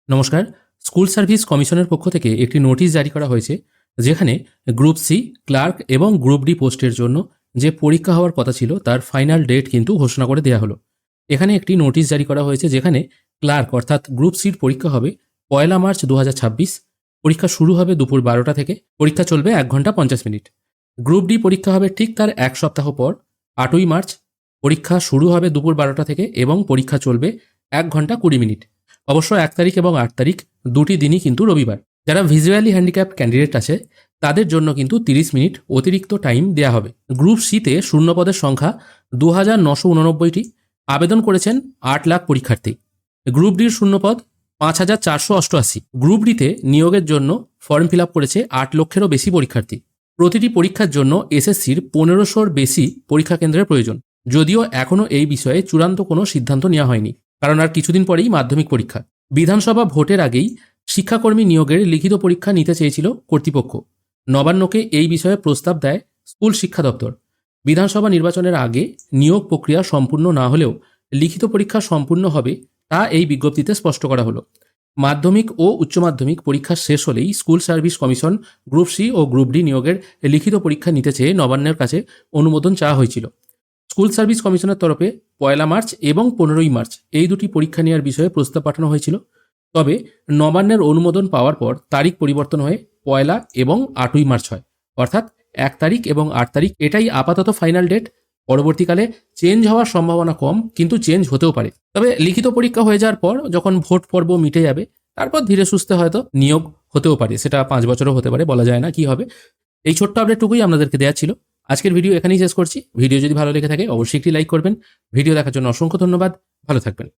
নমস্কার। School service কমিশনের পক্ষ থেকে একটি নোটিশ জারি করা হয়েছে, যেখানে গ্রুপ সি, ক্লার্ক এবং গ্রুপ ডি পোস্টের জন্য যে পরীক্ষা হওয়ার কথা ছিল তার ফাইনাল ডেট কিন্তু ঘোষণা করে দেওয়া হলো। এখানে একটি নোটিশ জারি করা হয়েছে, যেখানে ক্লার্ক অর্থাৎ গ্রুপ সির পরীক্ষা হবে 1 মার্চ 2026। পরীক্ষা শুরু হবে দুপুর 12টা থেকে, পরীক্ষা চলবে 1 ঘন্টা 50 মিনিট। গ্রুপ ডি পরীক্ষা হবে ঠিক তার এক সপ্তাহ পর, 8ই মার্চ। পরীক্ষা শুরু হবে দুপুর 12টা থেকে এবং পরীক্ষা চলবে 1 ঘন্টা 20 মিনিট। অবশ্য 1 তারিখ এবং 8 তারিখ দুটি দিনই কিন্তু রবিবার। যারা ভিজুয়ালি হ্যান্ডিক্যাপ ক্যান্ডিডেট আছে তাদের জন্য কিন্তু 30 মিনিট অতিরিক্ত টাইম দেওয়া হবে। গ্রুপ সিতে শূন্যপদের সংখ্যা 2989টি। আবেদন করেছেন 8 লাখ পরীক্ষার্থী। গ্রুপ ডির শূন্যপদ 5488। গ্রুপ ডিতে নিয়োগের জন্য ফর্ম ফিল আপ করেছে 8 লক্ষেরও বেশি পরীক্ষার্থী। প্রতিটি পরীক্ষার জন্য এসএসসির 1500-র বেশি পরীক্ষা কেন্দ্রের প্রয়োজন। যদিও এখনও এই বিষয়ে চূড়ান্ত কোনো সিদ্ধান্ত নেওয়া হয়নি, কারণ আর কিছুদিন পরেই মাধ্যমিক পরীক্ষা। বিধানসভা ভোটের আগেই শিক্ষাকর্মী নিয়োগের লিখিত পরীক্ষা নিতে চেয়েছিল কর্তৃপক্ষ। নবান্নকে এই বিষয়ে প্রস্তাব দেয় স্কুল শিক্ষা দপ্তর। বিধানসভা নির্বাচনের আগে নিয়োগ প্রক্রিয়া সম্পূর্ণ না হলেও লিখিত পরীক্ষা সম্পূর্ণ হবে, তা এই বিজ্ঞপ্তিতে স্পষ্ট করা হলো। মাধ্যমিক ও উচ্চ মাধ্যমিক পরীক্ষা শেষ হলেই school service commission group C ও গ্রুপ ডি নিয়োগের লিখিত পরীক্ষা নিতে চেয়ে নবান্নের কাছে অনুমোদন চাওয়া হয়েছিল। স্কুল সার্ভিস কমিশনের তরফে 1 মার্চ এবং 15ই মার্চ এই দুটি পরীক্ষা নেওয়ার বিষয়ে প্রস্তাব পাঠানো হয়েছিল। তবে নবান্নের অনুমোদন পাওয়ার পর তারিখ পরিবর্তন হয়ে 1 এবং 8ই মার্চ হয়, অর্থাৎ 1 তারিখ এবং 8 তারিখ এটাই আপাতত ফাইনাল ডেট। পরবর্তীকালে চেঞ্জ হওয়ার সম্ভাবনা কম, কিন্তু চেঞ্জ হতেও পারে। তবে লিখিত পরীক্ষা হয়ে যাওয়ার পর যখন ভোট পর্ব মিটে যাবে, তারপর ধীরে সুস্থে হয়তো নিয়োগ হতেও পারে। সেটা 5 বছরও হতে পারে, বলা যায় না কি হবে। এই ছোট্ট আপডেটটুকুই আপনাদেরকে দেওয়া ছিল। আজকের ভিডিও এখানেই শেষ করছি। ভিডিও যদি ভালো লেগে থাকে অবশ্যই একটি লাইক করবেন। ভিডিও দেখার জন্য অসংখ্য ধন্যবাদ। ভালো থাকবেন।